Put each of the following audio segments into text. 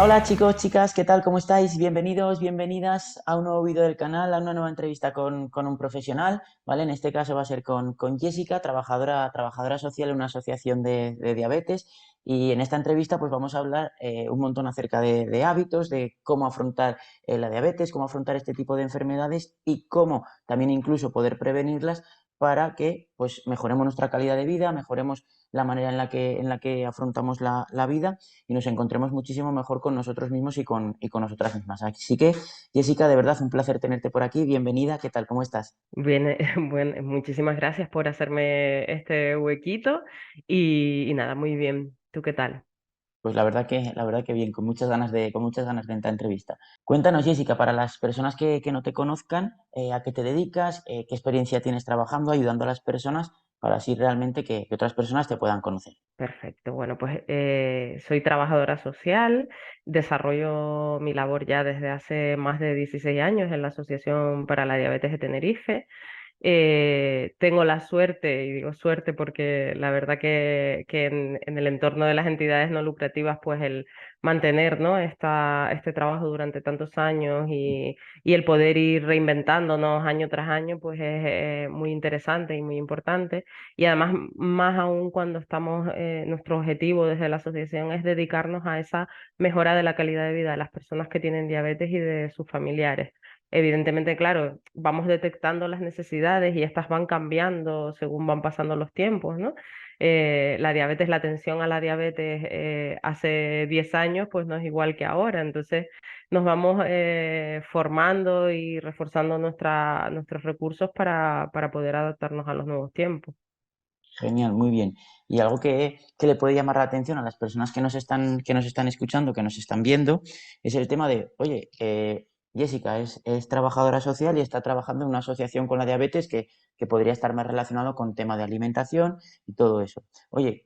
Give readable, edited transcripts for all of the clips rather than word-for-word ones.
Hola chicos, chicas, ¿qué tal? ¿Cómo estáis? Bienvenidos, bienvenidas a un nuevo vídeo del canal, a una nueva entrevista con un profesional, ¿vale? En este caso va a ser con Jessica, trabajadora social en una asociación de diabetes, y en esta entrevista pues vamos a hablar un montón acerca de hábitos, de cómo afrontar la diabetes, cómo afrontar este tipo de enfermedades y cómo también incluso poder prevenirlas para que pues mejoremos nuestra calidad de vida, mejoremos la manera en la que afrontamos la vida y nos encontremos muchísimo mejor con nosotros mismos y con nosotras mismas. Así que, Jessica, de verdad, un placer tenerte por aquí. Bienvenida, ¿qué tal? ¿Cómo estás? Bien, bueno, muchísimas gracias por hacerme este huequito y nada, muy bien. ¿Tú qué tal? Pues la verdad que bien, con muchas ganas de esta entrevista. Cuéntanos, Jessica, para las personas que no te conozcan, a qué te dedicas, qué experiencia tienes trabajando, ayudando a las personas, para así realmente que otras personas te puedan conocer. Perfecto. Bueno, pues soy trabajadora social, desarrollo mi labor ya desde hace más de 16 años en la Asociación para la Diabetes de Tenerife. Tengo la suerte, y digo suerte porque la verdad que en el entorno de las entidades no lucrativas, pues el mantener, ¿no? Este trabajo durante tantos años y el poder ir reinventándonos año tras año, pues es muy interesante y muy importante. Y además, más aún cuando estamos, nuestro objetivo desde la asociación es dedicarnos a esa mejora de la calidad de vida de las personas que tienen diabetes y de sus familiares. Evidentemente, claro, vamos detectando las necesidades y estas van cambiando según van pasando los tiempos, ¿no? La diabetes, la atención a la diabetes hace 10 años, pues no es igual que ahora. Entonces, nos vamos formando y reforzando nuestros recursos para poder adaptarnos a los nuevos tiempos. Genial, muy bien. Y algo que le puede llamar la atención a las personas que nos están escuchando, que nos están viendo, es el tema de, oye, Jessica es trabajadora social y está trabajando en una asociación con la diabetes que podría estar más relacionado con tema de alimentación y todo eso. Oye,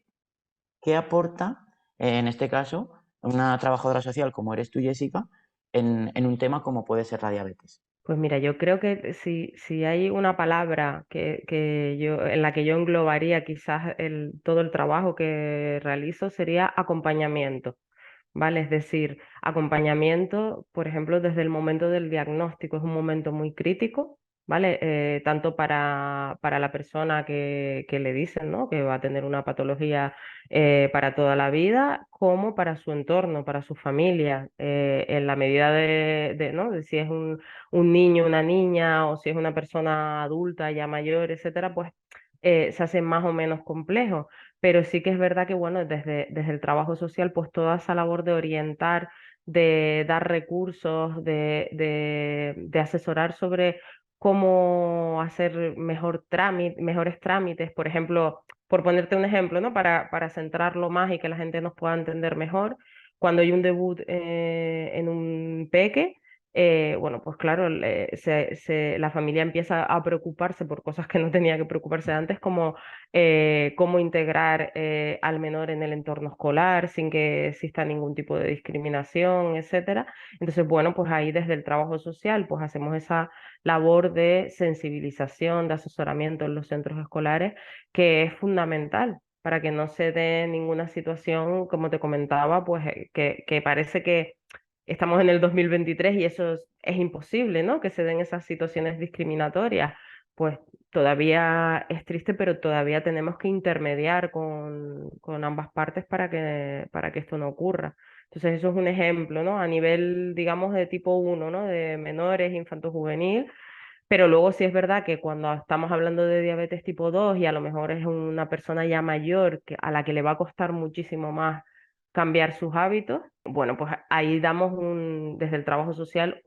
¿qué aporta, en este caso, una trabajadora social como eres tú, Jessica, en un tema como puede ser la diabetes? Pues mira, yo creo que si hay una palabra en la que yo englobaría quizás todo el trabajo que realizo sería acompañamiento. ¿Vale? Es decir, acompañamiento, por ejemplo, desde el momento del diagnóstico es un momento muy crítico, ¿vale? Tanto para la persona que le dicen, ¿no? Que va a tener una patología para toda la vida, como para su entorno, para su familia, en la medida ¿no? De si es un niño, una niña, o si es una persona adulta ya mayor, etcétera, pues se hace más o menos complejo, pero sí que es verdad que, bueno, desde el trabajo social, pues toda esa labor de orientar, de dar recursos, de asesorar sobre cómo hacer mejores trámites, por ejemplo, por ponerte un ejemplo, ¿no? Para centrarlo más y que la gente nos pueda entender mejor, cuando hay un debut en un peque, bueno, pues claro, la familia empieza a preocuparse por cosas que no tenía que preocuparse antes, como cómo integrar al menor en el entorno escolar sin que exista ningún tipo de discriminación, etcétera. Entonces, bueno, pues ahí desde el trabajo social, pues hacemos esa labor de sensibilización, de asesoramiento en los centros escolares, que es fundamental para que no se dé ninguna situación, como te comentaba, pues que parece que estamos en el 2023 y eso es imposible, ¿no? Que se den esas situaciones discriminatorias. Pues todavía es triste, pero todavía tenemos que intermediar con ambas partes para que esto no ocurra. Entonces, eso es un ejemplo, ¿no? A nivel, digamos, de tipo uno, ¿no? De menores, infanto-juvenil. Pero luego sí es verdad que cuando estamos hablando de diabetes tipo 2 y a lo mejor es una persona ya mayor a la que le va a costar muchísimo más cambiar sus hábitos, bueno, pues ahí desde el trabajo social,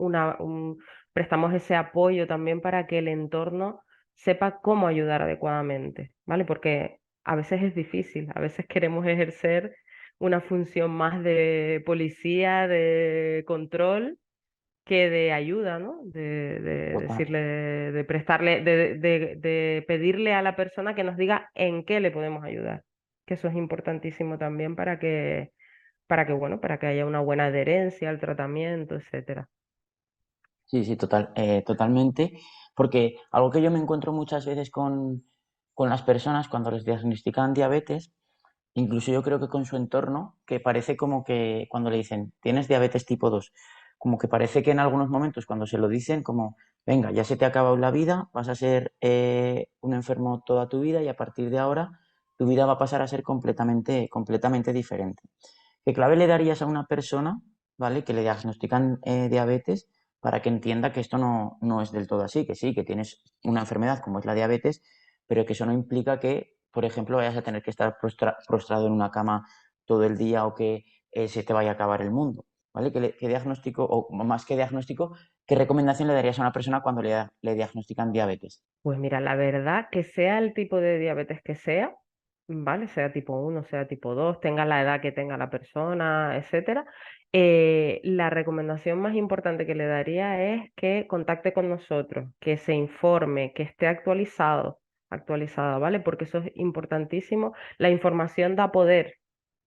prestamos ese apoyo también para que el entorno sepa cómo ayudar adecuadamente, ¿vale? Porque a veces es difícil, a veces queremos ejercer una función más de policía, de control que de ayuda, ¿no? De Total. decirle, de prestarle, de pedirle a la persona que nos diga en qué le podemos ayudar. Que eso es importantísimo también bueno, para que haya una buena adherencia al tratamiento, etcétera. Sí, sí, totalmente. Porque algo que yo me encuentro muchas veces con las personas cuando les diagnostican diabetes incluso yo creo que con su entorno, que parece como que cuando le dicen, tienes diabetes tipo 2, como que parece que en algunos momentos cuando se lo dicen, como, venga, ya se te ha acabado la vida, vas a ser un enfermo toda tu vida y a partir de ahora tu vida va a pasar a ser completamente diferente. ¿Qué clave le darías a una persona, ¿vale? Que le diagnostican diabetes para que entienda que esto no es del todo así, que sí, que tienes una enfermedad como es la diabetes, pero que eso no implica que, por ejemplo, vayas a tener que estar prostrado en una cama todo el día o que se te vaya a acabar el mundo, ¿vale? ¿Qué diagnóstico, o más que diagnóstico, qué recomendación le darías a una persona cuando le diagnostican diabetes? Pues mira, la verdad que sea el tipo de diabetes que sea, ¿vale? Sea tipo uno, sea tipo 2, tenga la edad que tenga la persona, etcétera, la recomendación más importante que le daría es que contacte con nosotros, que se informe, que esté actualizada, ¿vale? Porque eso es importantísimo. La información da poder.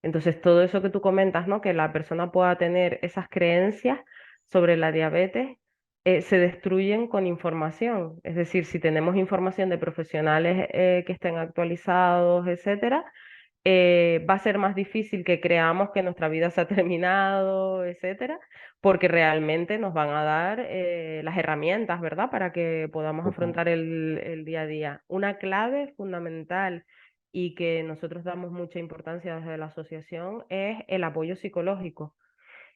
Entonces, todo eso que tú comentas, ¿no? Que la persona pueda tener esas creencias sobre la diabetes se destruyen con información. Es decir, si tenemos información de profesionales que estén actualizados, etcétera, va a ser más difícil que creamos que nuestra vida se ha terminado, etcétera, porque realmente nos van a dar las herramientas, ¿verdad?, para que podamos Total, afrontar el día a día. Una clave fundamental y que nosotros damos mucha importancia desde la asociación es el apoyo psicológico.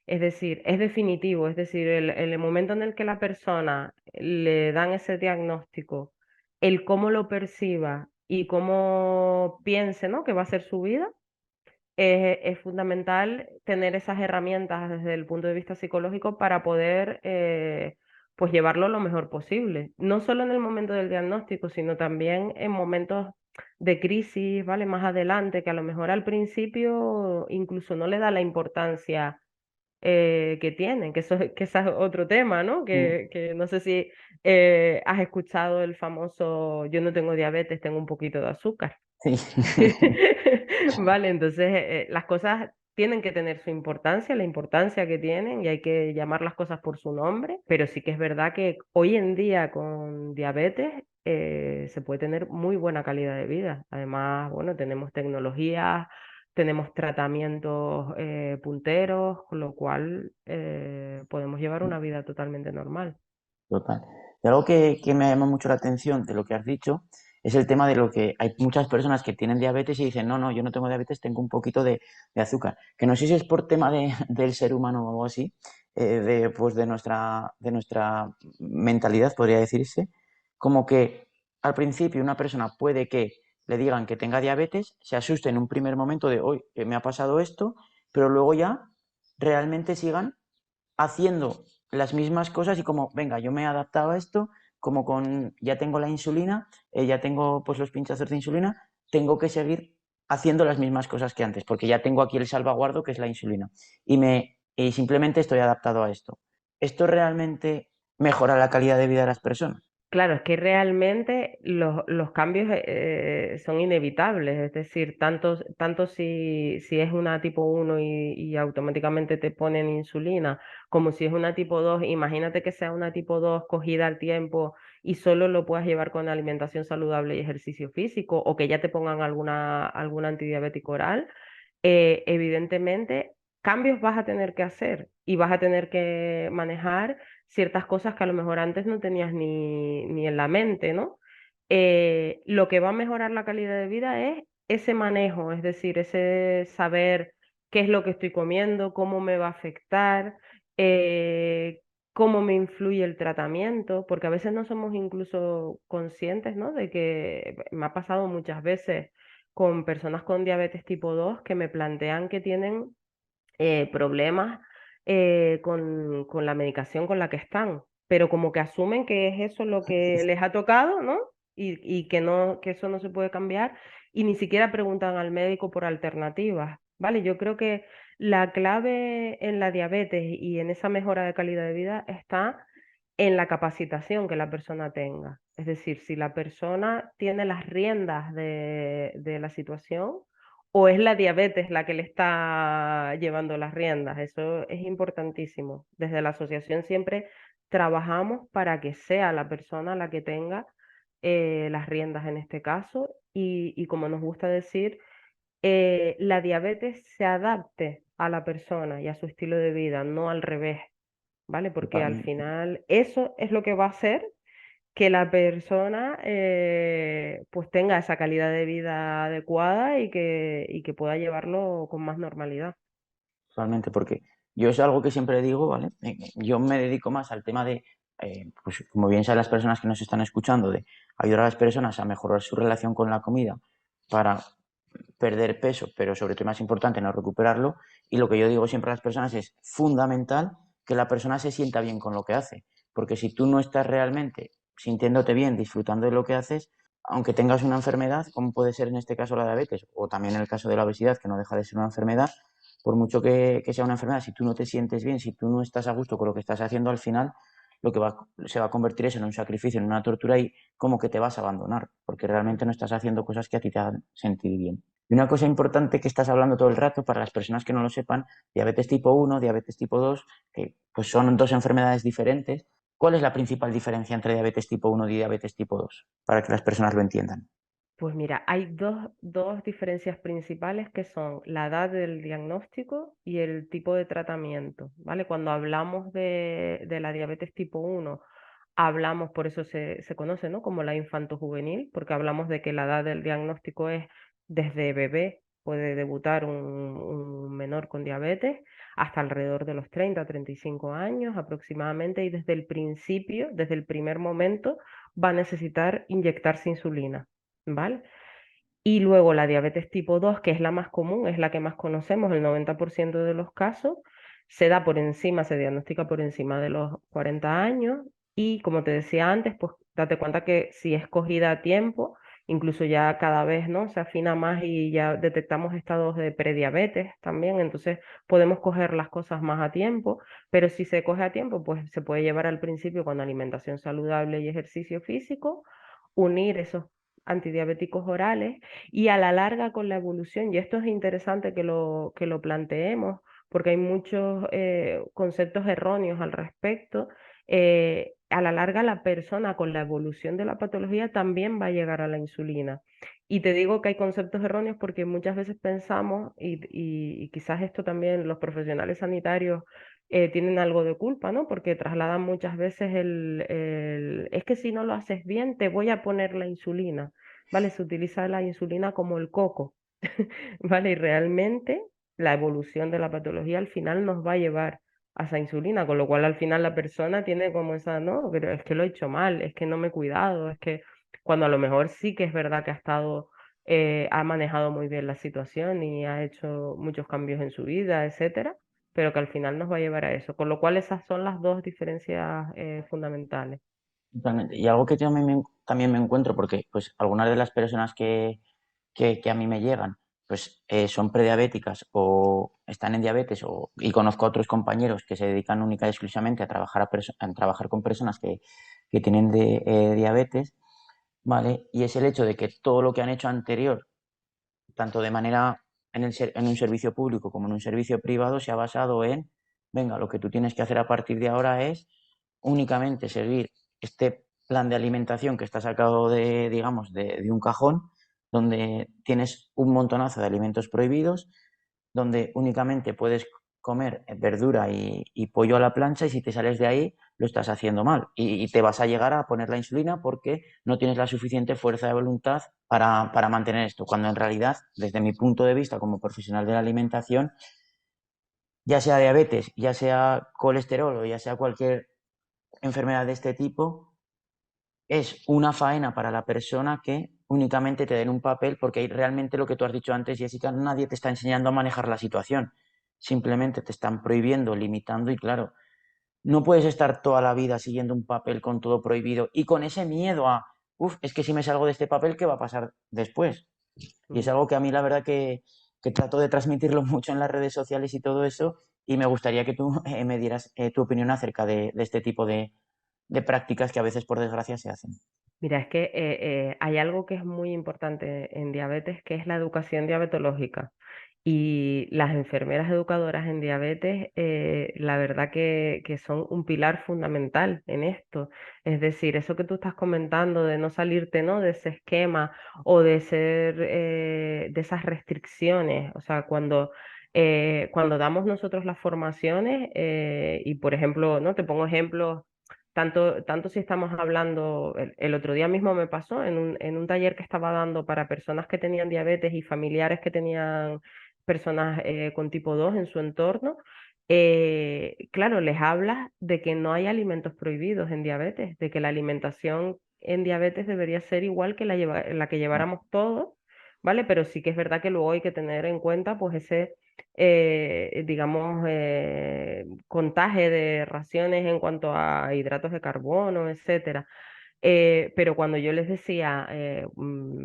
Es decir, es definitivo, es decir, el momento en el que la persona le dan ese diagnóstico, el cómo lo perciba y cómo piense, ¿no?, que va a ser su vida, es fundamental tener esas herramientas desde el punto de vista psicológico para poder pues llevarlo lo mejor posible. No solo en el momento del diagnóstico, sino también en momentos de crisis, ¿vale? Más adelante, que a lo mejor al principio incluso no le da la importancia que tienen, que ese es otro tema, ¿no? mm, Que no sé si has escuchado el famoso yo no tengo diabetes, tengo un poquito de azúcar. sí, Vale, entonces las cosas tienen que tener su importancia, la importancia que tienen y hay que llamar las cosas por su nombre, pero sí que es verdad que hoy en día con diabetes se puede tener muy buena calidad de vida. Además, bueno, tenemos tecnologías, tenemos tratamientos punteros, con lo cual podemos llevar una vida totalmente normal. total. Y algo que me llama mucho la atención de lo que has dicho es el tema de lo que hay muchas personas que tienen diabetes y dicen, no, no, yo no tengo diabetes, tengo un poquito de azúcar. Que no sé si es por tema del ser humano o algo así, pues de nuestra mentalidad, podría decirse, como que al principio una persona puede que le digan que tenga diabetes, se asuste en un primer momento de, hoy me ha pasado esto, pero luego ya realmente sigan haciendo las mismas cosas y como, venga, yo me he adaptado a esto, como ya tengo la insulina, ya tengo pues los pinchazos de insulina, tengo que seguir haciendo las mismas cosas que antes, porque ya tengo aquí el salvaguardo que es la insulina y simplemente estoy adaptado a esto. ¿Esto realmente mejora la calidad de vida de las personas? Claro, es que realmente los cambios son inevitables, es decir, tanto si es una tipo uno y automáticamente te ponen insulina, como si es una tipo 2. Imagínate que sea una tipo 2 cogida al tiempo y solo lo puedas llevar con alimentación saludable y ejercicio físico, o que ya te pongan algún antidiabético oral, evidentemente cambios vas a tener que hacer y vas a tener que manejar ciertas cosas que a lo mejor antes no tenías ni en la mente, ¿no? Lo que va a mejorar la calidad de vida es ese manejo, es decir, ese saber qué es lo que estoy comiendo, cómo me va a afectar, eh, cómo me influye el tratamiento, porque a veces no somos incluso conscientes, ¿no? De que me ha pasado muchas veces con personas con diabetes tipo 2 que me plantean que tienen problemas con la medicación con la que están, pero como que asumen que es eso lo que les ha tocado, ¿no? Y que no, que eso no se puede cambiar y ni siquiera preguntan al médico por alternativas, ¿vale? Yo creo que la clave en la diabetes y en esa mejora de calidad de vida está en la capacitación que la persona tenga. Es decir, si la persona tiene las riendas de la situación, o es la diabetes la que le está llevando las riendas. Eso es importantísimo. Desde la asociación siempre trabajamos para que sea la persona la que tenga las riendas en este caso y como nos gusta decir, la diabetes se adapte a la persona y a su estilo de vida, no al revés, ¿vale? Porque al Totalmente. final eso es lo que va a hacer que la persona pues tenga esa calidad de vida adecuada y que pueda llevarlo con más normalidad. Totalmente, porque yo es algo que siempre digo, ¿vale? Yo me dedico más al tema de, pues como bien saben las personas que nos están escuchando, de ayudar a las personas a mejorar su relación con la comida para perder peso, pero sobre todo más importante, no recuperarlo. Y lo que yo digo siempre a las personas es fundamental que la persona se sienta bien con lo que hace, porque si tú no estás realmente sintiéndote bien, disfrutando de lo que haces, aunque tengas una enfermedad, como puede ser en este caso la diabetes, o también en el caso de la obesidad, que no deja de ser una enfermedad, por mucho que sea una enfermedad, si tú no te sientes bien, si tú no estás a gusto con lo que estás haciendo, al final lo que se va a convertir eso en un sacrificio, en una tortura y como que te vas a abandonar, porque realmente no estás haciendo cosas que a ti te hagan sentir bien. Y una cosa importante que estás hablando todo el rato, para las personas que no lo sepan, diabetes tipo 1, diabetes tipo 2, que pues son dos enfermedades diferentes. ¿Cuál es la principal diferencia entre diabetes tipo 1 y diabetes tipo 2? Para que las personas lo entiendan. Pues mira, hay dos diferencias principales que son la edad del diagnóstico y el tipo de tratamiento, ¿vale? Cuando hablamos de la diabetes tipo 1, hablamos, por eso se conoce, ¿no? Como la infantojuvenil, porque hablamos de que la edad del diagnóstico es desde bebé, puede debutar un menor con diabetes, hasta alrededor de los 30, 35 años aproximadamente, y desde el principio, desde el primer momento, va a necesitar inyectarse insulina. ¿Vale? Y luego la diabetes tipo 2, que es la más común, es la que más conocemos, el 90% de los casos, se da por encima, se diagnostica por encima de los 40 años y como te decía antes, pues date cuenta que si es cogida a tiempo, incluso ya cada vez, ¿no? Se afina más y ya detectamos estados de prediabetes también, entonces podemos coger las cosas más a tiempo, pero si se coge a tiempo, pues se puede llevar al principio con alimentación saludable y ejercicio físico, unir esos antidiabéticos orales y a la larga con la evolución, y esto es interesante que lo planteemos, porque hay muchos conceptos erróneos al respecto, a la larga la persona con la evolución de la patología también va a llegar a la insulina. Y te digo que hay conceptos erróneos porque muchas veces pensamos, y quizás esto también los profesionales sanitarios tienen algo de culpa, ¿no? Porque trasladan muchas veces es que si no lo haces bien, te voy a poner la insulina, ¿vale? Se utiliza la insulina como el coco, ¿vale? Y realmente la evolución de la patología al final nos va a llevar a esa insulina, con lo cual al final la persona tiene como esa, no, pero es que lo he hecho mal, es que no me he cuidado, es que cuando a lo mejor sí que es verdad que ha manejado muy bien la situación y ha hecho muchos cambios en su vida, etcétera, pero que al final nos va a llevar a eso. Con lo cual esas son las dos diferencias fundamentales. Totalmente. Y algo que también me encuentro, porque pues algunas de las personas que a mí me llegan, pues son prediabéticas o están en diabetes, y conozco a otros compañeros que se dedican única y exclusivamente a trabajar, a trabajar con personas que tienen diabetes, ¿vale? Y es el hecho de que todo lo que han hecho anterior, tanto de manera en un servicio público como en un servicio privado, se ha basado en, venga, lo que tú tienes que hacer a partir de ahora es únicamente seguir este plan de alimentación que está sacado de, digamos, de un cajón, donde tienes un montonazo de alimentos prohibidos, donde únicamente puedes comer verdura y pollo a la plancha y si te sales de ahí lo estás haciendo mal y te vas a llegar a poner la insulina porque no tienes la suficiente fuerza de voluntad para mantener esto, cuando en realidad, desde mi punto de vista como profesional de la alimentación, ya sea diabetes, ya sea colesterol o ya sea cualquier enfermedad de este tipo, es una faena para la persona que únicamente te den un papel, porque realmente lo que tú has dicho antes, Jessica, nadie te está enseñando a manejar la situación. Simplemente te están prohibiendo, limitando y claro, no puedes estar toda la vida siguiendo un papel con todo prohibido y con ese miedo a, uff, es que si me salgo de este papel, ¿qué va a pasar después? Y es Mm. algo que a mí la verdad que trato de transmitirlo mucho en las redes sociales y todo eso, y me gustaría que tú me dieras tu opinión acerca de este tipo de prácticas que a veces por desgracia se hacen. Mira, es que hay algo que es muy importante en diabetes, que es la educación diabetológica. Y las enfermeras educadoras en diabetes, la verdad que son un pilar fundamental en esto. Es decir, eso que tú estás comentando de no salirte, ¿no?, de ese esquema o de ser, de esas restricciones. O sea, cuando damos nosotros las formaciones, y por ejemplo, ¿no? Te pongo ejemplos. Tanto si estamos hablando, el otro día mismo me pasó en un taller que estaba dando para personas que tenían diabetes y familiares que tenían personas con tipo 2 en su entorno, claro, les hablas de que no hay alimentos prohibidos en diabetes, de que la alimentación en diabetes debería ser igual que la que lleváramos todos, ¿vale? Pero sí que es verdad que luego hay que tener en cuenta pues ese, digamos, contaje de raciones en cuanto a hidratos de carbono, etcétera. Pero cuando yo les decía,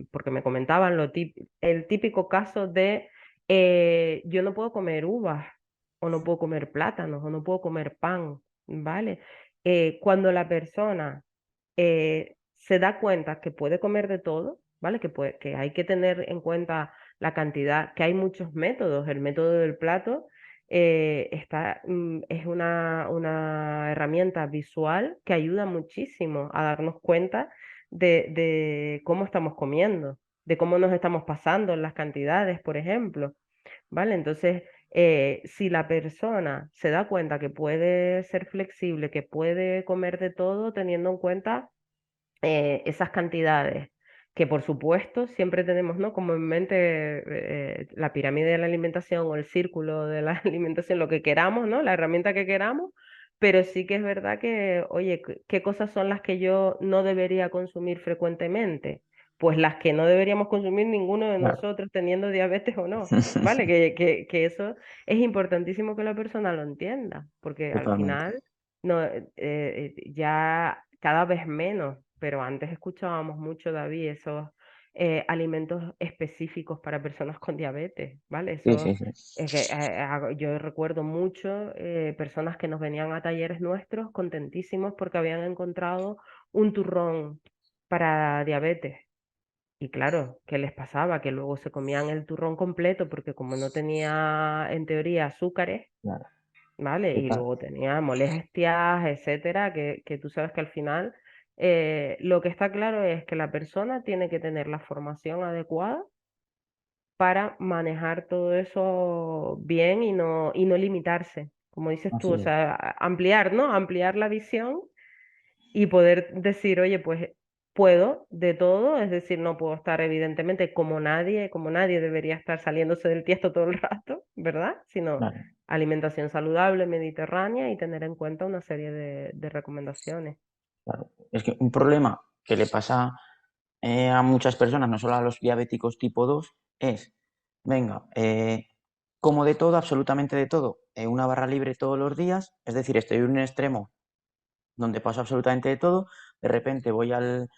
porque me comentaban el típico caso de yo no puedo comer uvas, o no puedo comer plátanos, o no puedo comer pan, ¿vale? Cuando la persona se da cuenta que puede comer de todo, ¿vale? Que hay que tener en cuenta la cantidad, que hay muchos métodos. El método del plato es una herramienta visual que ayuda muchísimo a darnos cuenta de cómo estamos comiendo, de cómo nos estamos pasando en las cantidades, por ejemplo, ¿vale? Entonces, si la persona se da cuenta que puede ser flexible, que puede comer de todo, teniendo en cuenta esas cantidades, que por supuesto siempre tenemos, ¿no?, como en mente la pirámide de la alimentación o el círculo de la alimentación, lo que queramos, ¿no?, la herramienta que queramos, pero sí que es verdad que, oye, ¿qué cosas son las que yo no debería consumir frecuentemente? Pues las que no deberíamos consumir ninguno de Claro. nosotros teniendo diabetes o no, ¿vale? Que eso es importantísimo que la persona lo entienda, porque al Totalmente. final no, ya cada vez menos, pero antes escuchábamos mucho, David, esos alimentos específicos para personas con diabetes, ¿vale? Sí, Eso sí, sí. es que yo recuerdo mucho personas que nos venían a talleres nuestros contentísimos porque habían encontrado un turrón para diabetes. Y claro, ¿qué les pasaba? Que luego se comían el turrón completo porque como no tenía en teoría azúcares, Claro. ¿vale? Y Total. luego tenía molestias, etcétera, que tú sabes que al final lo que está claro es que la persona tiene que tener la formación adecuada para manejar todo eso bien y no limitarse, como dices tú, Así o es. sea, ampliar, ¿no? Ampliar la visión y poder decir, oye, pues puedo de todo, es decir, no puedo estar evidentemente como nadie debería estar saliéndose del tiesto todo el rato, ¿verdad? Sino Claro, alimentación saludable, mediterránea y tener en cuenta una serie de recomendaciones. claro. Es que un problema que le pasa a muchas personas, no solo a los diabéticos tipo 2 es, venga, como de todo, absolutamente de todo, una barra libre todos los días, es decir, estoy en un extremo donde paso absolutamente de todo, de repente voy al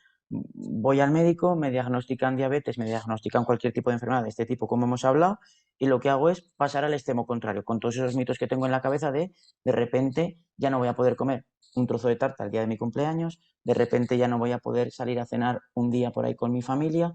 médico, me diagnostican diabetes, me diagnostican cualquier tipo de enfermedad de este tipo, como hemos hablado, y lo que hago es pasar al extremo contrario, con todos esos mitos que tengo en la cabeza de repente ya no voy a poder comer un trozo de tarta el día de mi cumpleaños, de repente ya no voy a poder salir a cenar un día por ahí con mi familia.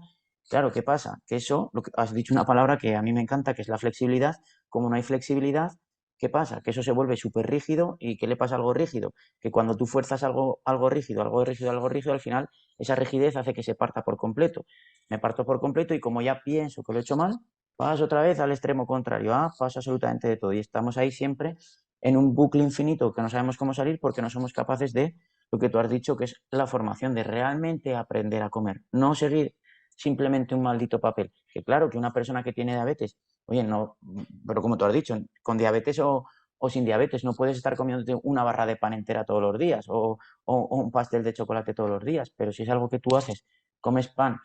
Claro, ¿qué pasa? Que eso, lo que has dicho una palabra que a mí me encanta, que es la flexibilidad. Como no hay flexibilidad, ¿qué pasa? Que eso se vuelve súper rígido. ¿Y qué le pasa a algo rígido? Que cuando tú fuerzas algo rígido, algo rígido, algo rígido, al final esa rigidez hace que se parta por completo. Me parto por completo y como ya pienso que lo he hecho mal, paso otra vez al extremo contrario. Paso absolutamente de todo. Y estamos ahí siempre en un bucle infinito que no sabemos cómo salir porque no somos capaces de lo que tú has dicho, que es la formación, de realmente aprender a comer. No seguir simplemente un maldito papel. Que claro, que una persona que tiene diabetes, oye, no, pero como tú has dicho, con diabetes o sin diabetes, no puedes estar comiendo una barra de pan entera todos los días o un pastel de chocolate todos los días, pero si es algo que tú haces, comes pan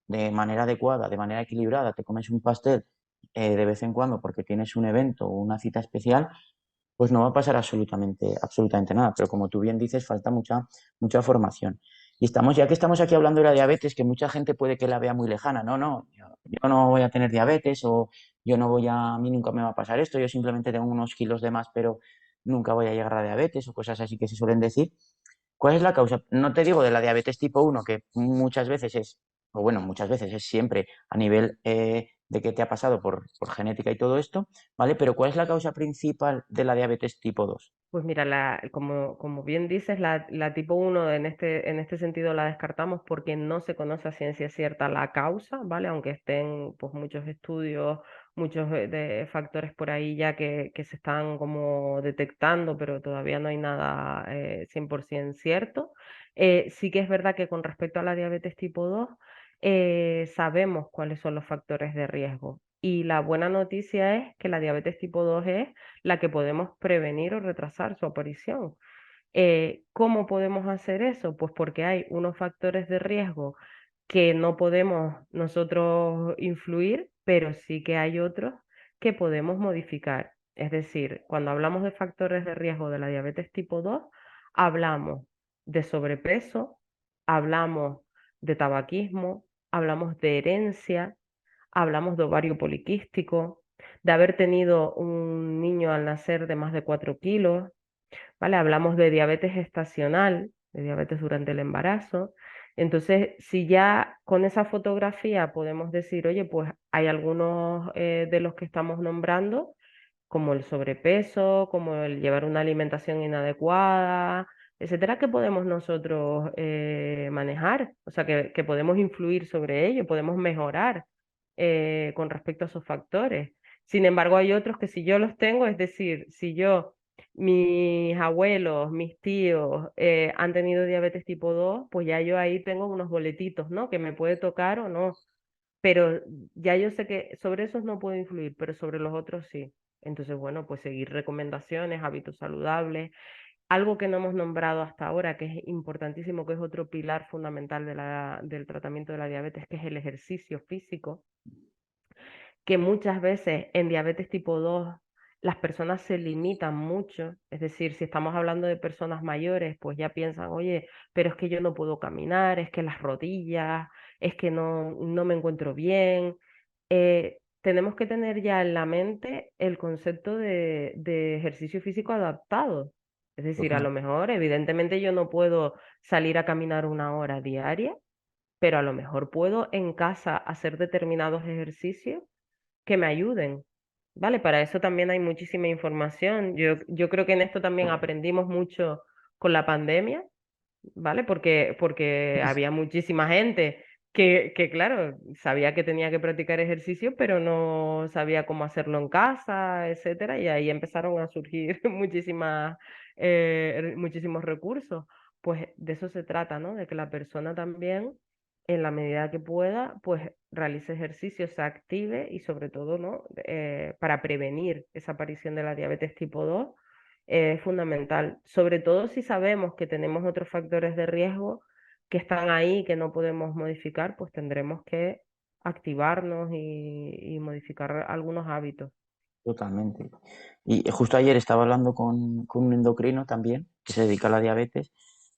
de manera adecuada, de manera equilibrada, te comes un pastel de vez en cuando porque tienes un evento o una cita especial, pues no va a pasar absolutamente nada. Pero como tú bien dices, falta mucha formación. Y ya que estamos aquí hablando de la diabetes, que mucha gente puede que la vea muy lejana. No, no, yo no voy a tener diabetes o yo no voy a mí nunca me va a pasar esto, yo simplemente tengo unos kilos de más, pero nunca voy a llegar a diabetes o cosas así que se suelen decir. ¿Cuál es la causa? No te digo de la diabetes tipo 1 que muchas veces es, o bueno, muchas veces es siempre a nivel de qué te ha pasado por genética y todo esto, ¿vale? Pero ¿cuál es la causa principal de la diabetes tipo 2? Pues mira, como bien dices, la tipo uno en este sentido la descartamos porque no se conoce a ciencia cierta la causa, ¿vale? Aunque estén pues muchos estudios, muchos de factores por ahí ya que se están como detectando, pero todavía no hay nada 100% cierto. Sí que es verdad que con respecto a la diabetes tipo 2 sabemos cuáles son los factores de riesgo. Y la buena noticia es que la diabetes tipo 2 es la que podemos prevenir o retrasar su aparición. ¿Cómo podemos hacer eso? Pues porque hay unos factores de riesgo que no podemos nosotros influir, pero sí que hay otros que podemos modificar. Es decir, cuando hablamos de factores de riesgo de la diabetes tipo 2, hablamos de sobrepeso, hablamos de tabaquismo, hablamos de herencia, hablamos de ovario poliquístico, de haber tenido un niño al nacer de más de 4 kilos, ¿vale? Hablamos de diabetes gestacional, de diabetes durante el embarazo. Entonces, si ya con esa fotografía podemos decir, oye, pues hay algunos de los que estamos nombrando, como el sobrepeso, como el llevar una alimentación inadecuada, etcétera, que podemos nosotros manejar, o sea, que podemos influir sobre ello, podemos mejorar con respecto a esos factores. Sin embargo, hay otros que si yo los tengo, es decir, si yo, mis abuelos, mis tíos han tenido diabetes tipo 2, pues ya yo ahí tengo unos boletitos, ¿no? Que me puede tocar o no, pero ya yo sé que sobre esos no puedo influir, pero sobre los otros sí. Entonces, bueno, pues seguir recomendaciones, hábitos saludables. Algo que no hemos nombrado hasta ahora, que es importantísimo, que es otro pilar fundamental del tratamiento de la diabetes, que es el ejercicio físico, que muchas veces en diabetes tipo 2 las personas se limitan mucho. Es decir, si estamos hablando de personas mayores, pues ya piensan, oye, pero es que yo no puedo caminar, es que las rodillas, es que no me encuentro bien. Tenemos que tener ya en la mente el concepto de ejercicio físico adaptado. Es decir, a Total. lo mejor, evidentemente yo no puedo salir a caminar 1 hora diaria, pero a lo mejor puedo en casa hacer determinados ejercicios que me ayuden. ¿Vale? Para eso también hay muchísima información. Yo creo que en esto también aprendimos mucho con la pandemia, ¿vale? Porque había muchísima gente claro, sabía que tenía que practicar ejercicio, pero no sabía cómo hacerlo en casa, etcétera, y ahí empezaron a surgir muchísimos recursos. Pues de eso se trata, ¿no? De que la persona también, en la medida que pueda, pues realice ejercicio, se active y sobre todo, ¿no? Para prevenir esa aparición de la diabetes tipo 2 es fundamental, sobre todo si sabemos que tenemos otros factores de riesgo que están ahí, que no podemos modificar, pues tendremos que activarnos y modificar algunos hábitos. Totalmente. Y justo ayer estaba hablando con un endocrino también, que se dedica a la diabetes,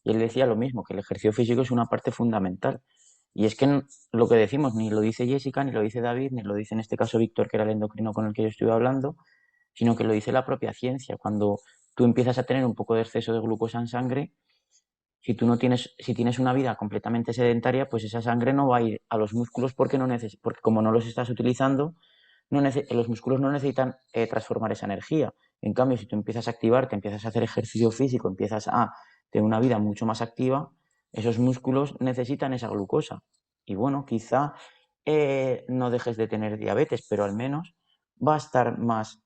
y él decía lo mismo, que el ejercicio físico es una parte fundamental. Y es que lo que decimos ni lo dice Jessica, ni lo dice David, ni lo dice en este caso Víctor, que era el endocrino con el que yo estuve hablando, sino que lo dice la propia ciencia. Cuando tú empiezas a tener un poco de exceso de glucosa en sangre, si tienes una vida completamente sedentaria, pues esa sangre no va a ir a los músculos porque como no los estás utilizando, los músculos no necesitan transformar esa energía. En cambio, si tú empiezas a activarte, empiezas a hacer ejercicio físico, empiezas a tener una vida mucho más activa, esos músculos necesitan esa glucosa. Y bueno, quizá no dejes de tener diabetes, pero al menos va a estar más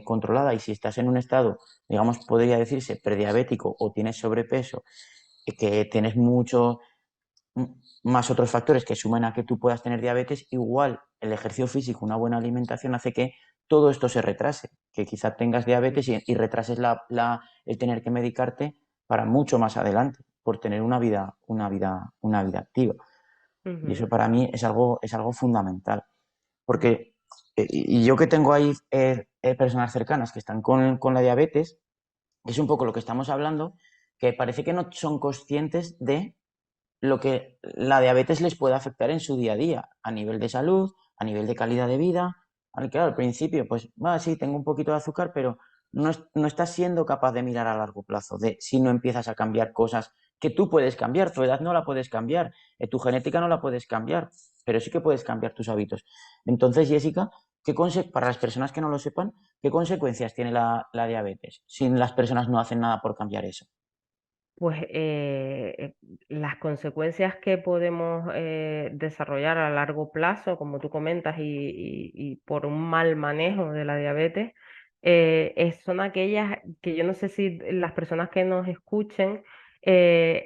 controlada. Y si estás en un estado, digamos, podría decirse prediabético o tienes sobrepeso, que tienes mucho más otros factores que suman a que tú puedas tener diabetes, igual el ejercicio físico, una buena alimentación hace que todo esto se retrase, que quizá tengas diabetes y retrases el tener que medicarte para mucho más adelante, por tener una vida activa. Y Ujú, eso para mí es algo fundamental, porque y yo que tengo ahí personas cercanas que están con la diabetes, es un poco lo que estamos hablando, que parece que no son conscientes de lo que la diabetes les puede afectar en su día a día, a nivel de salud, a nivel de calidad de vida. Claro, al principio, pues, sí, tengo un poquito de azúcar, pero no estás siendo capaz de mirar a largo plazo, de si no empiezas a cambiar cosas que tú puedes cambiar, tu edad no la puedes cambiar, tu genética no la puedes cambiar, pero sí que puedes cambiar tus hábitos. Entonces, Jessica, para las personas que no lo sepan, ¿qué consecuencias tiene la diabetes si las personas no hacen nada por cambiar eso? Pues las consecuencias que podemos desarrollar a largo plazo, como tú comentas, y por un mal manejo de la diabetes, son aquellas que yo no sé si las personas que nos escuchen,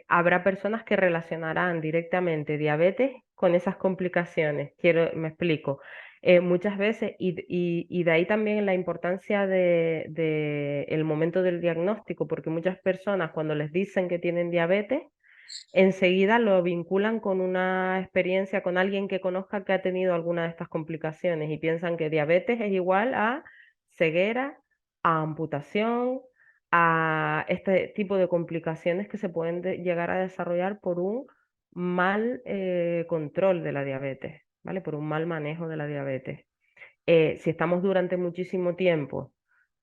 habrá personas que relacionarán directamente diabetes con esas complicaciones. Me explico. Muchas veces, y de ahí también la importancia de el momento del diagnóstico, porque muchas personas cuando les dicen que tienen diabetes, enseguida lo vinculan con una experiencia, con alguien que conozca que ha tenido alguna de estas complicaciones y piensan que diabetes es igual a ceguera, a amputación, a este tipo de complicaciones que se pueden llegar a desarrollar por un mal control de la diabetes, ¿vale? Por un mal manejo de la diabetes. Si estamos durante muchísimo tiempo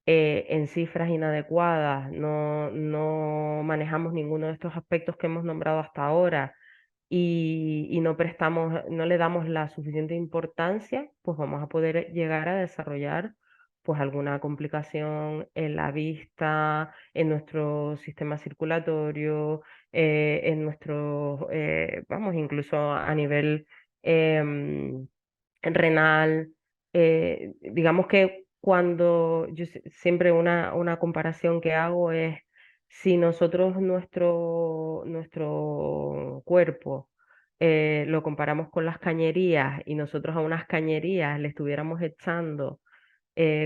en cifras inadecuadas, no manejamos ninguno de estos aspectos que hemos nombrado hasta ahora y no le damos la suficiente importancia, pues vamos a poder llegar a desarrollar pues alguna complicación en la vista, en nuestro sistema circulatorio, vamos, incluso a nivel em, renal. Digamos que cuando siempre una comparación que hago es si nosotros nuestro cuerpo lo comparamos con las cañerías y nosotros a unas cañerías le estuviéramos echando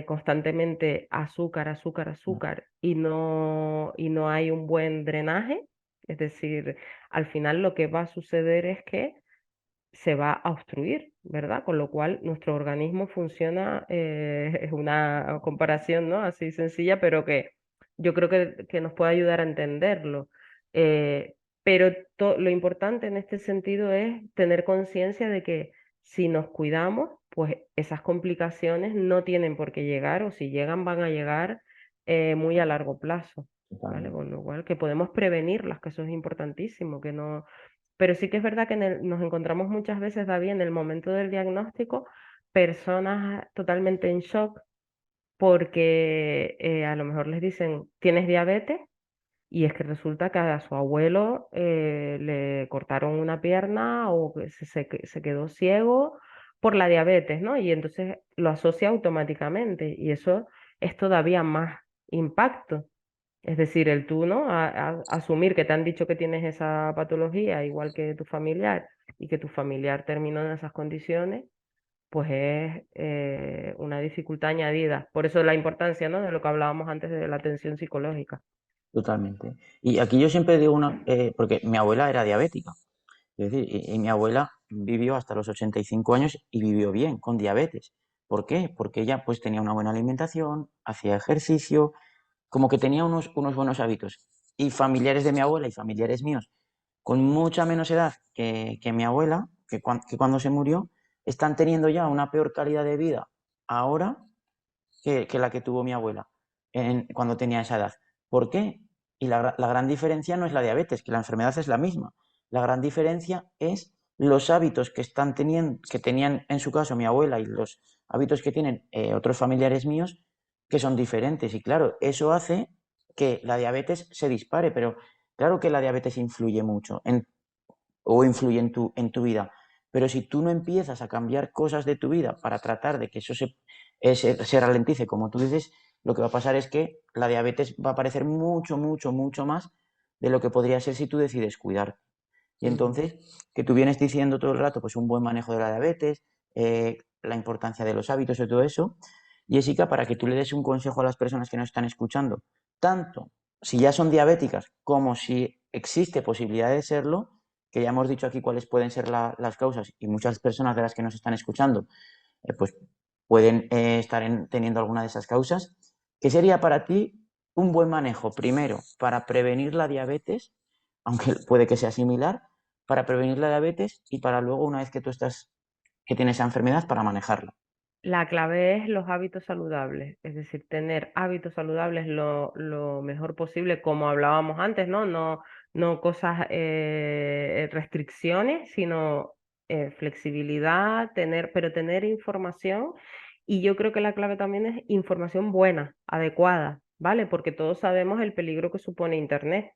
constantemente azúcar, azúcar, azúcar y no hay un buen drenaje, es decir, al final lo que va a suceder es que se va a obstruir, ¿verdad? Con lo cual nuestro organismo funciona, es una comparación, ¿no? Así sencilla, pero que yo creo que nos puede ayudar a entenderlo. Pero lo importante en este sentido es tener conciencia de que si nos cuidamos, pues esas complicaciones no tienen por qué llegar, o si llegan, van a llegar muy a largo plazo, ¿vale? Totalmente. Con lo cual que podemos prevenirlas, que eso es importantísimo, que no, pero sí que es verdad que nos encontramos muchas veces, David, en el momento del diagnóstico, personas totalmente en shock porque a lo mejor les dicen, tienes diabetes, y es que resulta que a su abuelo le cortaron una pierna o que se quedó ciego por la diabetes, ¿no? Y entonces lo asocia automáticamente y eso es todavía más impacto. Es decir, el tú, ¿no? Asumir que te han dicho que tienes esa patología, igual que tu familiar, y que tu familiar terminó en esas condiciones, pues es una dificultad añadida. Por eso la importancia, ¿no? De lo que hablábamos antes de la atención psicológica. Totalmente. Y aquí yo siempre digo porque mi abuela era diabética, es decir, y mi abuela vivió hasta los 85 años y vivió bien, con diabetes. ¿Por qué? Porque ella pues tenía una buena alimentación, hacía ejercicio, como que tenía unos buenos hábitos. Y familiares de mi abuela y familiares míos, con mucha menos edad que mi abuela, que cuando se murió, están teniendo ya una peor calidad de vida ahora que la que tuvo mi abuela cuando tenía esa edad. ¿Por qué? Y la gran diferencia no es la diabetes, que la enfermedad es la misma. La gran diferencia es los hábitos que están teniendo, que tenían en su caso mi abuela y los hábitos que tienen otros familiares míos, que son diferentes. Y claro, eso hace que la diabetes se dispare, pero claro que la diabetes influye mucho o influye en tu vida. Pero si tú no empiezas a cambiar cosas de tu vida para tratar de que eso se ralentice, como tú dices, lo que va a pasar es que la diabetes va a aparecer mucho, mucho, mucho más de lo que podría ser si tú decides cuidar. Y Ujú. entonces, que tú vienes diciendo todo el rato, pues un buen manejo de la diabetes, la importancia de los hábitos y todo eso. Jessica, para que tú le des un consejo a las personas que nos están escuchando, tanto si ya son diabéticas como si existe posibilidad de serlo, que ya hemos dicho aquí cuáles pueden ser las causas y muchas personas de las que nos están escuchando pues pueden estar teniendo alguna de esas causas. ¿Qué sería para ti un buen manejo? Primero, para prevenir la diabetes, aunque puede que sea similar, para prevenir la diabetes y para luego, una vez que que tienes esa enfermedad, para manejarla. La clave es los hábitos saludables, es decir, tener hábitos saludables lo mejor posible, como hablábamos antes, ¿no? no cosas, restricciones, sino flexibilidad, pero tener información. Y yo creo que la clave también es información buena, adecuada, ¿vale? Porque todos sabemos el peligro que supone Internet.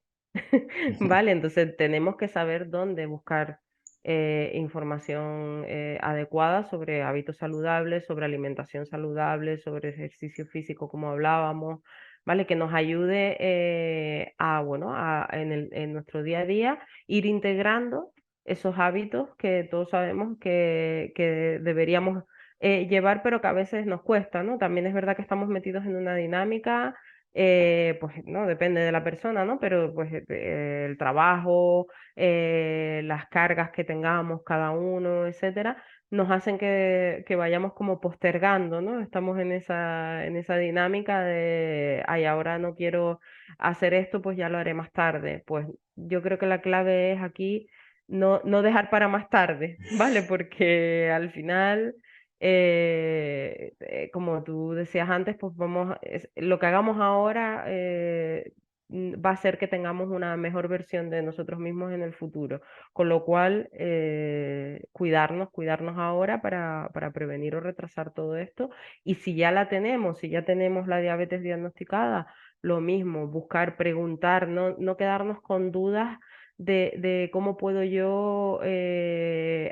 Vale, entonces tenemos que saber dónde buscar información adecuada sobre hábitos saludables, sobre alimentación saludable, sobre ejercicio físico, como hablábamos, ¿vale? Que nos ayude bueno, en nuestro día a día ir integrando esos hábitos que todos sabemos que deberíamos llevar, pero que a veces nos cuesta, ¿no? También es verdad que estamos metidos en una dinámica, pues no, depende de la persona, ¿no? Pero pues el trabajo, las cargas que tengamos cada uno, etcétera, nos hacen que vayamos como postergando, ¿no? Estamos en esa dinámica de, ay, ahora no quiero hacer esto, pues ya lo haré más tarde. Pues yo creo que la clave es aquí no dejar para más tarde, ¿vale? Porque al final como tú decías antes, pues lo que hagamos ahora va a hacer que tengamos una mejor versión de nosotros mismos en el futuro. Con lo cual, cuidarnos ahora para prevenir o retrasar todo esto. Y si ya la tenemos, si ya tenemos la diabetes diagnosticada, lo mismo, buscar, preguntar, no quedarnos con dudas de cómo puedo yo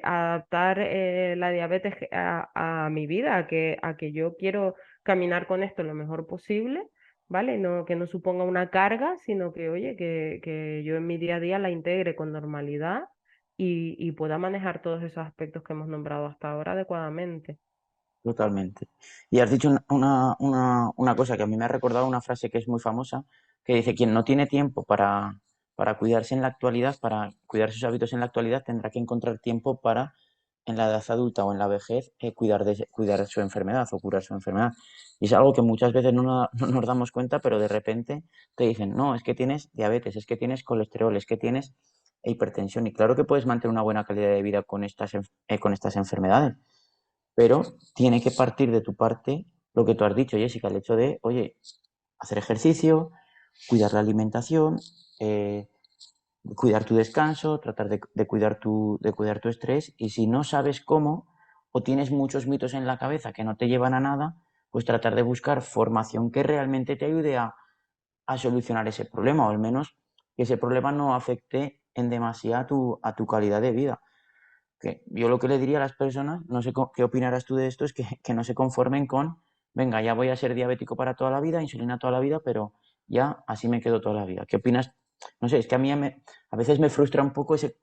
adaptar la diabetes a mi vida, a que yo quiero caminar con esto lo mejor posible, ¿vale? No, que no suponga una carga, sino que, oye, que yo en mi día a día la integre con normalidad y pueda manejar todos esos aspectos que hemos nombrado hasta ahora adecuadamente. Totalmente. Y has dicho una cosa que a mí me ha recordado una frase que es muy famosa, que dice, quien no tiene tiempo para cuidarse en la actualidad, para cuidar sus hábitos en la actualidad, tendrá que encontrar tiempo para, en la edad adulta o en la vejez, cuidar su enfermedad o curar su enfermedad. Y es algo que muchas veces no nos damos cuenta, pero de repente te dicen, no, es que tienes diabetes, es que tienes colesterol, es que tienes hipertensión. Y claro que puedes mantener una buena calidad de vida con estas enfermedades, pero tiene que partir de tu parte lo que tú has dicho, Jessica, el hecho de, oye, hacer ejercicio, cuidar la alimentación, eh, cuidar tu descanso, tratar de cuidar tu estrés, y si no sabes cómo o tienes muchos mitos en la cabeza que no te llevan a nada, pues tratar de buscar formación que realmente te ayude a solucionar ese problema, o al menos que ese problema no afecte en demasía a tu calidad de vida. Que yo lo que le diría a las personas, no sé qué opinarás tú de esto, es que no se conformen con, venga, ya voy a ser diabético para toda la vida, insulina toda la vida, pero ya así me quedo toda la vida. ¿Qué opinas? No sé, es que a veces me frustra un poco ese,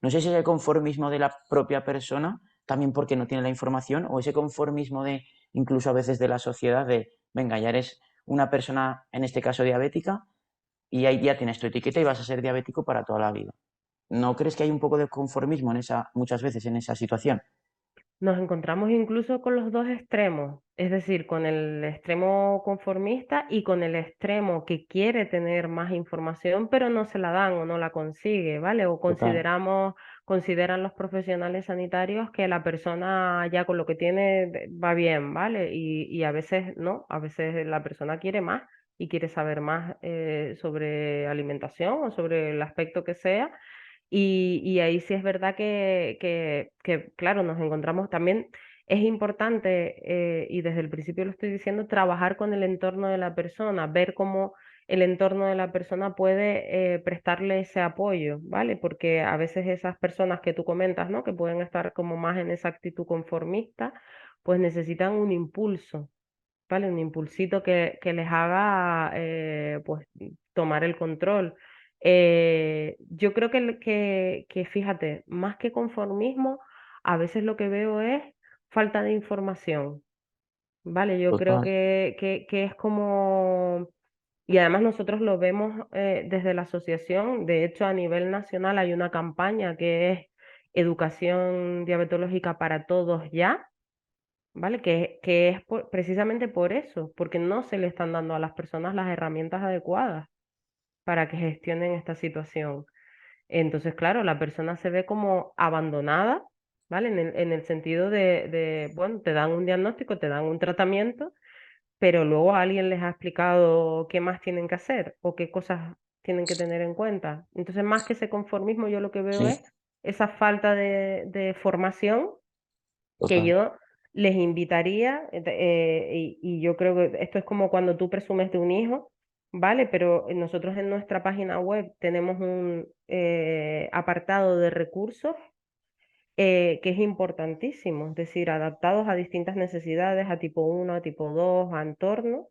no sé si ese conformismo de la propia persona, también porque no tiene la información, o ese conformismo de, incluso a veces de la sociedad, de, venga, ya eres una persona, en este caso diabética, y ahí ya tienes tu etiqueta y vas a ser diabético para toda la vida. ¿No crees que hay un poco de conformismo muchas veces en esa situación? Nos encontramos incluso con los dos extremos, es decir, con el extremo conformista y con el extremo que quiere tener más información, pero no se la dan o no la consigue, ¿vale? O Total, consideran los profesionales sanitarios que la persona ya con lo que tiene va bien, ¿vale? Y a veces no, a veces la persona quiere más y quiere saber más sobre alimentación o sobre el aspecto que sea. Y ahí sí es verdad claro, nos encontramos también, es importante, y desde el principio lo estoy diciendo, trabajar con el entorno de la persona, ver cómo el entorno de la persona puede prestarle ese apoyo, ¿vale? Porque a veces esas personas que tú comentas, ¿no? Que pueden estar como más en esa actitud conformista, pues necesitan un impulso, ¿vale? Un impulsito que les haga pues tomar el control. Yo creo que, fíjate, más que conformismo, a veces lo que veo es falta de información, ¿vale? Yo creo total. que es como, y además nosotros lo vemos desde la asociación, de hecho a nivel nacional hay una campaña que es educación diabetológica para todos ya, ¿vale? Que es precisamente por eso, porque no se le están dando a las personas las herramientas adecuadas para que gestionen esta situación. Entonces, claro, la persona se ve como abandonada, ¿vale? En el sentido bueno, te dan un diagnóstico, te dan un tratamiento, pero luego alguien les ha explicado qué más tienen que hacer o qué cosas tienen que tener en cuenta. Entonces, más que ese conformismo, yo lo que veo es Sí, esa falta de formación que total. yo les invitaría, y yo creo que esto es como cuando tú presumes de un hijo, ¿vale? Pero nosotros en nuestra página web tenemos un apartado de recursos que es importantísimo, es decir, adaptados a distintas necesidades, a tipo uno, a tipo 2, a entorno.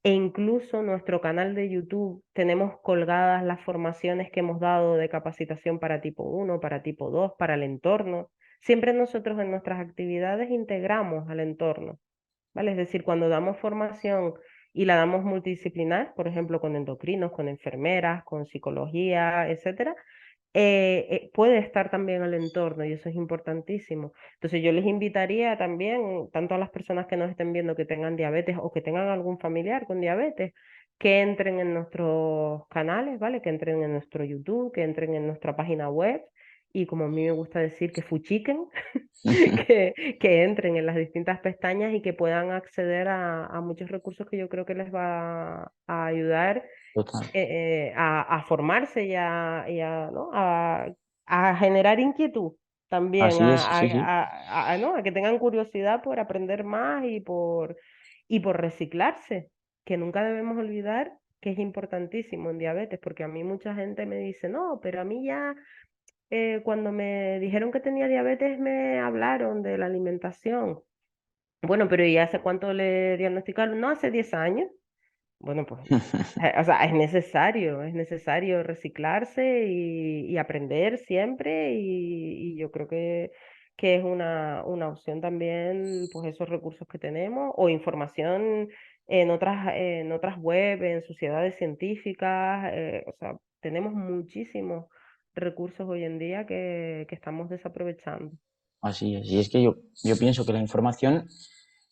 E incluso nuestro canal de YouTube tenemos colgadas las formaciones que hemos dado de capacitación para tipo uno, para tipo 2, para el entorno. Siempre nosotros en nuestras actividades integramos al entorno, ¿vale? Es decir, cuando damos formación y la damos multidisciplinar, por ejemplo, con endocrinos, con enfermeras, con psicología, etcétera, puede estar también el entorno y eso es importantísimo. Entonces yo les invitaría también, tanto a las personas que nos estén viendo que tengan diabetes o que tengan algún familiar con diabetes, que entren en nuestros canales, ¿vale? Que entren en nuestro YouTube, que entren en nuestra página web y como a mí me gusta decir, que fuchiquen, que entren en las distintas pestañas y que puedan acceder a muchos recursos que yo creo que les va a ayudar Total. a formarse ¿no? A generar inquietud también, Así es, sí, sí. ¿no? A que tengan curiosidad por aprender más y por reciclarse, que nunca debemos olvidar que es importantísimo en diabetes, porque a mí mucha gente me dice, no, pero a mí ya cuando me dijeron que tenía diabetes me hablaron de la alimentación. Bueno, pero ¿y hace cuánto le diagnosticaron? No, hace 10 años. Bueno, pues, o sea, es necesario reciclarse y aprender siempre y yo creo que es una opción también, pues esos recursos que tenemos o información en otras web, en sociedades científicas, o sea, tenemos muchísimos recursos hoy en día que estamos desaprovechando. Así es. Y es que yo pienso que la información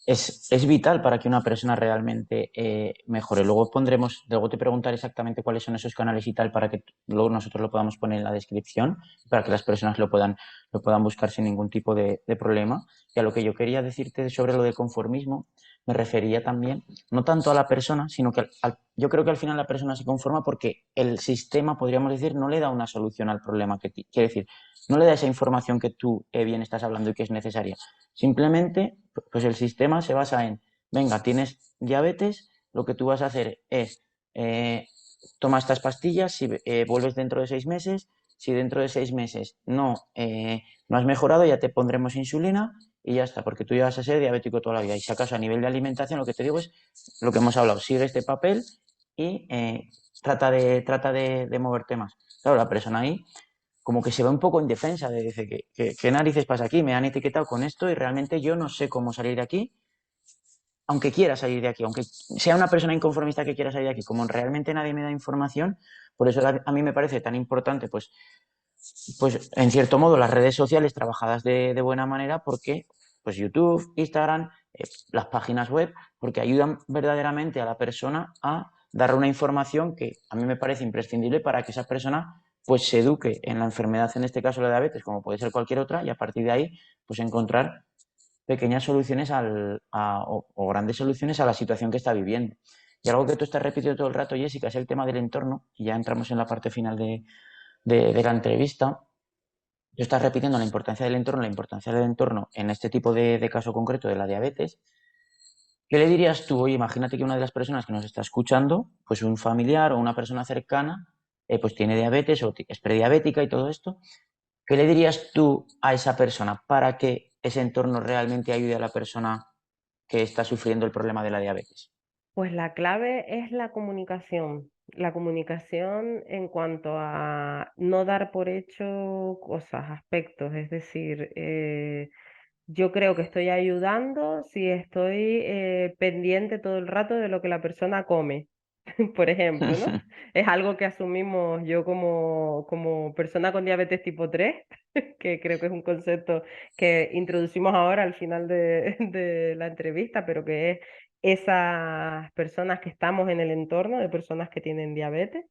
es vital para que una persona realmente mejore. Luego te preguntaré exactamente cuáles son esos canales y tal para que luego nosotros lo podamos poner en la descripción, para que las personas lo puedan buscar sin ningún tipo de problema. Y a lo que yo quería decirte sobre lo de conformismo, me refería también, no tanto a la persona, sino que yo creo que al final la persona se conforma porque el sistema, podríamos decir, no le da una solución al problema quiere decir, no le da esa información que tú bien estás hablando y que es necesaria. Simplemente, pues el sistema se basa en, venga, tienes diabetes, lo que tú vas a hacer es, toma estas pastillas, si vuelves dentro de 6 meses, si dentro de 6 meses no has mejorado, ya te pondremos insulina y ya está, porque tú ya vas a ser diabético toda la vida. Y si acaso a nivel de alimentación, lo que te digo es lo que hemos hablado, sigue este papel y trata de moverte más. Claro, la persona ahí como que se ve un poco indefensa, de dice, ¿qué narices pasa aquí? Me han etiquetado con esto y realmente yo no sé cómo salir de aquí, aunque quiera salir de aquí, aunque sea una persona inconformista que quiera salir de aquí, como realmente nadie me da información, por eso a mí me parece tan importante, pues en cierto modo las redes sociales trabajadas de buena manera, porque pues YouTube, Instagram, las páginas web, porque ayudan verdaderamente a la persona a dar una información que a mí me parece imprescindible para que esa persona pues se eduque en la enfermedad, en este caso la diabetes, como puede ser cualquier otra, y a partir de ahí pues encontrar pequeñas soluciones o grandes soluciones a la situación que está viviendo. Y algo que tú estás repitiendo todo el rato, Jessica, es el tema del entorno, y ya entramos en la parte final de la entrevista. Tú estás repitiendo la importancia del entorno en este tipo de caso concreto de la diabetes. ¿Qué le dirías tú? Oye, imagínate que una de las personas que nos está escuchando, pues un familiar o una persona cercana, pues tiene diabetes o es prediabética y todo esto. ¿Qué le dirías tú a esa persona para que ese entorno realmente ayude a la persona que está sufriendo el problema de la diabetes? Pues la clave es la comunicación en cuanto a no dar por hecho cosas, aspectos, es decir, yo creo que estoy ayudando si estoy pendiente todo el rato de lo que la persona come, por ejemplo, ¿no? Es algo que asumimos yo como persona con diabetes tipo 3, que creo que es un concepto que introducimos ahora al final de la entrevista, pero que es esas personas que estamos en el entorno de personas que tienen diabetes.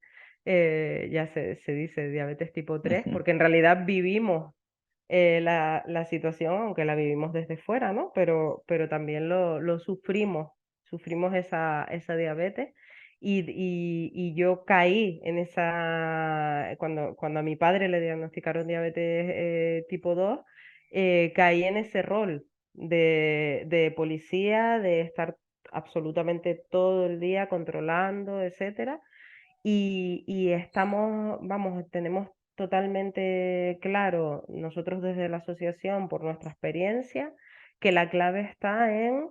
Ya se dice diabetes tipo 3 porque en realidad vivimos la situación, aunque la vivimos desde fuera, ¿no? Pero también lo sufrimos esa diabetes y yo caí en cuando a mi padre le diagnosticaron diabetes tipo 2, caí en ese rol de policía, de estar absolutamente todo el día controlando, etcétera. Y estamos, vamos, tenemos totalmente claro nosotros desde la asociación, por nuestra experiencia, que la clave está en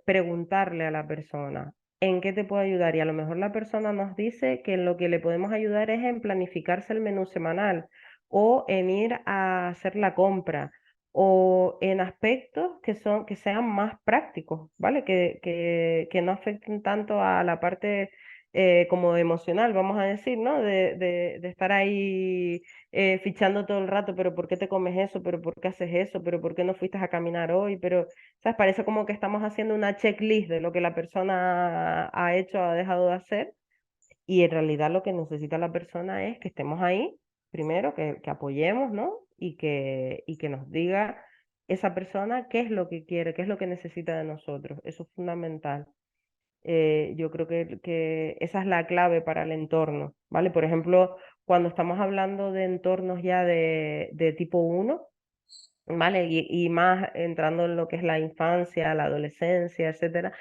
preguntarle a la persona, ¿en qué te puedo ayudar? Y a lo mejor la persona nos dice que en lo que le podemos ayudar es en planificarse el menú semanal o en ir a hacer la compra o en aspectos que sean más prácticos, ¿vale? Que no afecten tanto a la parte como emocional, vamos a decir, ¿no? De estar ahí fichando todo el rato, pero ¿por qué te comes eso? ¿Pero por qué haces eso? ¿Pero por qué no fuiste a caminar hoy? Pero, ¿sabes? Parece como que estamos haciendo una checklist de lo que la persona ha hecho o ha dejado de hacer, y en realidad lo que necesita la persona es que estemos ahí, primero, que apoyemos, ¿no? Y que nos diga esa persona qué es lo que quiere, qué es lo que necesita de nosotros. Eso es fundamental. Yo creo que esa es la clave para el entorno, ¿vale? Por ejemplo, cuando estamos hablando de entornos ya de tipo 1, ¿vale? Y más entrando en lo que es la infancia, la adolescencia, etcétera,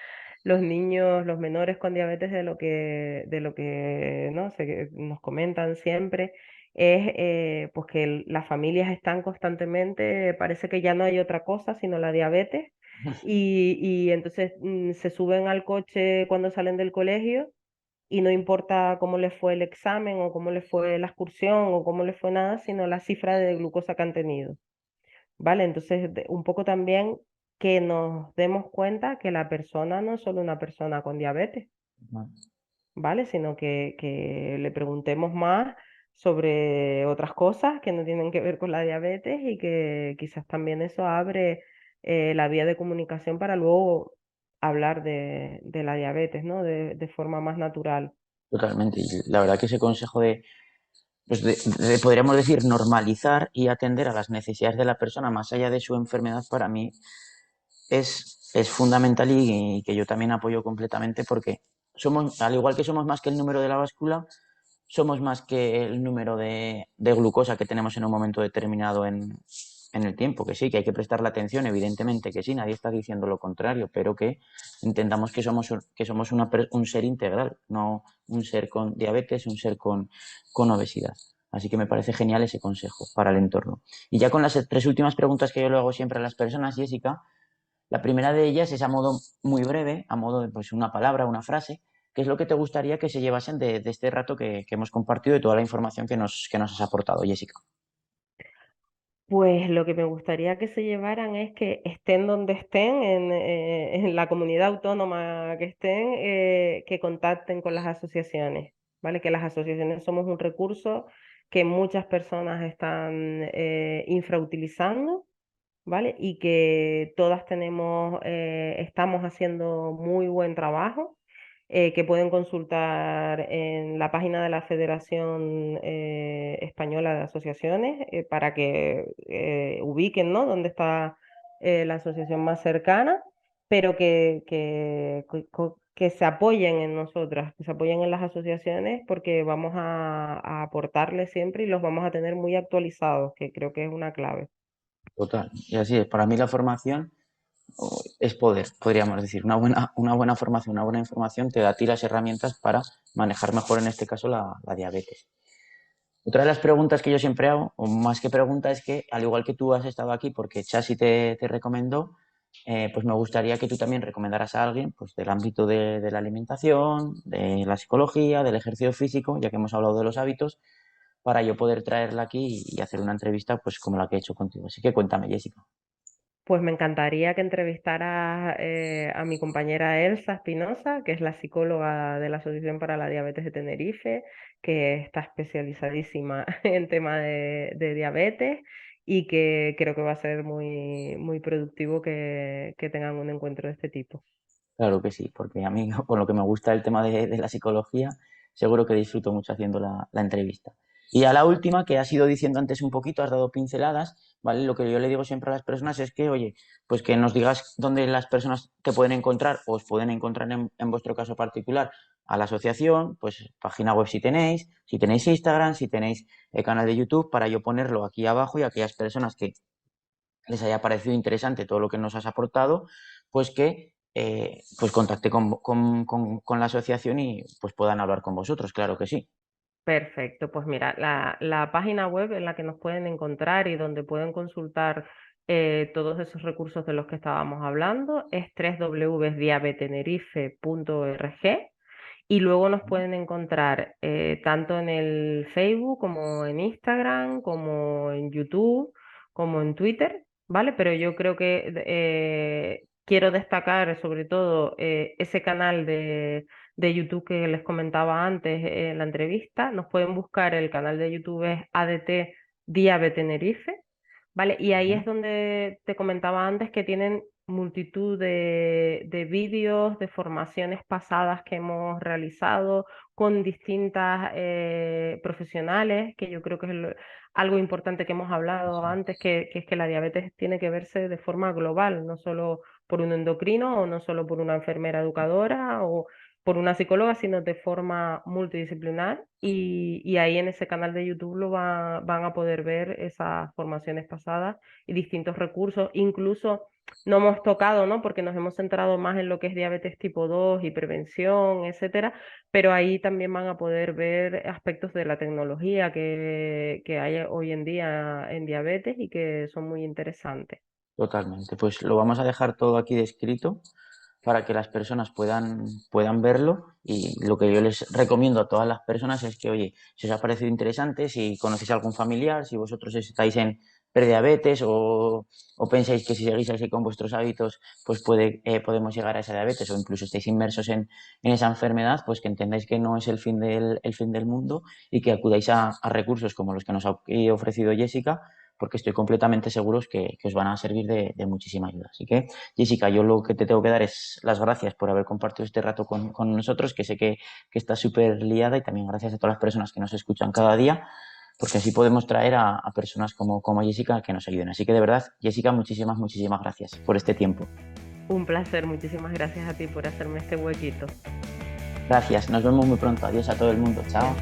los niños, los menores con diabetes, de lo que ¿no? Nos comentan siempre, es pues que las familias están constantemente, parece que ya no hay otra cosa sino la diabetes, y entonces se suben al coche cuando salen del colegio y no importa cómo les fue el examen o cómo les fue la excursión o cómo les fue nada, sino la cifra de glucosa que han tenido. ¿Vale? Entonces, un poco también que nos demos cuenta que la persona no es solo una persona con diabetes, ¿vale? Sino que le preguntemos más sobre otras cosas que no tienen que ver con la diabetes y que quizás también eso abre la vía de comunicación para luego hablar de la diabetes, ¿no? De forma más natural. Totalmente. Y la verdad que ese consejo pues podríamos decir, normalizar y atender a las necesidades de la persona más allá de su enfermedad, para mí es fundamental y que yo también apoyo completamente porque somos, al igual que somos más que el número de la báscula, somos más que el número de glucosa que tenemos en un momento determinado en el tiempo, que sí, que hay que prestarle atención, evidentemente que sí, nadie está diciendo lo contrario, pero que entendamos que somos un ser integral, no un ser con diabetes, un ser con obesidad. Así que me parece genial ese consejo para el entorno. Y ya con las tres últimas preguntas que yo le hago siempre a las personas, Jessica, la primera de ellas es a modo muy breve, a modo de pues, una palabra, una frase. ¿Qué es lo que te gustaría que se llevasen de este rato que hemos compartido y toda la información que nos has aportado, Jessica? Pues lo que me gustaría que se llevaran es que estén donde estén, en la comunidad autónoma que estén, que contacten con las asociaciones, ¿vale? Que las asociaciones somos un recurso que muchas personas están infrautilizando, ¿vale? Y que todas estamos haciendo muy buen trabajo, que pueden consultar en la página de la Federación Española de Asociaciones, para que ubiquen, ¿no? Dónde está la asociación más cercana, pero que se apoyen en nosotras, que se apoyen en las asociaciones, porque vamos a aportarles siempre y los vamos a tener muy actualizados, que creo que es una clave. Total. Y así es. Para mí la formación es poder, podríamos decir. Una buena formación, una buena información te da a ti las herramientas para manejar mejor, en este caso, la diabetes. Otra de las preguntas que yo siempre hago, o más que pregunta, es que al igual que tú has estado aquí porque Chasi te recomendó, pues me gustaría que tú también recomendaras a alguien pues, del ámbito de la alimentación, de la psicología, del ejercicio físico, ya que hemos hablado de los hábitos, para yo poder traerla aquí y hacer una entrevista pues como la que he hecho contigo. Así que cuéntame, Jessica. Pues me encantaría que entrevistara a mi compañera Elsa Espinosa, que es la psicóloga de la Asociación para la Diabetes de Tenerife, que está especializadísima en tema de diabetes, y que creo que va a ser muy, muy productivo que tengan un encuentro de este tipo. Claro que sí, porque a mí, con lo que me gusta el tema de la psicología, seguro que disfruto mucho haciendo la entrevista. Y a la última, que has ido diciendo antes un poquito, has dado pinceladas, ¿vale? Lo que yo le digo siempre a las personas es que, oye, pues que nos digas dónde las personas te pueden encontrar o os pueden encontrar en vuestro caso particular a la asociación, pues página web si tenéis Instagram, si tenéis canal de YouTube, para yo ponerlo aquí abajo y aquellas personas que les haya parecido interesante todo lo que nos has aportado, pues que pues contacte con la asociación y pues puedan hablar con vosotros, claro que sí. Perfecto, pues mira, la página web en la que nos pueden encontrar y donde pueden consultar todos esos recursos de los que estábamos hablando es www.diabetenerife.org. Y luego nos pueden encontrar tanto en el Facebook como en Instagram, como en YouTube, como en Twitter, ¿vale? Pero yo creo que quiero destacar sobre todo ese canal de YouTube que les comentaba antes en la entrevista. Nos pueden buscar, el canal de YouTube es ADT Diabetes Tenerife. ¿Vale? Y ahí es Ujú. donde te comentaba antes que tienen multitud de vídeos, de formaciones pasadas que hemos realizado con distintas profesionales, que yo creo que es algo importante que hemos hablado Sí, antes, que es que la diabetes tiene que verse de forma global, no solo por un endocrino o no solo por una enfermera educadora o por una psicóloga, sino de forma multidisciplinar. Y ahí en ese canal de YouTube van a poder ver esas formaciones pasadas y distintos recursos. Incluso no hemos tocado, ¿no? Porque nos hemos centrado más en lo que es diabetes tipo 2 y prevención, etcétera, pero ahí también van a poder ver aspectos de la tecnología que hay hoy en día en diabetes y que son muy interesantes. totalmente. Pues lo vamos a dejar todo aquí descrito para que las personas puedan verlo y lo que yo les recomiendo a todas las personas es que, oye, si os ha parecido interesante, si conocéis a algún familiar, si vosotros estáis en prediabetes o pensáis que si seguís así con vuestros hábitos, pues podemos llegar a esa diabetes o incluso estáis inmersos en esa enfermedad, pues que entendáis que no es el fin del mundo y que acudáis a recursos como los que nos ha ofrecido Jessica, porque estoy completamente seguro que os van a servir de muchísima ayuda. Así que Jessica, yo lo que te tengo que dar es las gracias por haber compartido este rato con nosotros, que sé que estás súper liada y también gracias a todas las personas que nos escuchan cada día, porque así podemos traer a personas como Jessica que nos ayuden. Así que de verdad, Jessica, muchísimas gracias por este tiempo. Un placer, muchísimas gracias a ti por hacerme este huequito. Gracias, nos vemos muy pronto. Adiós a todo el mundo. Chao.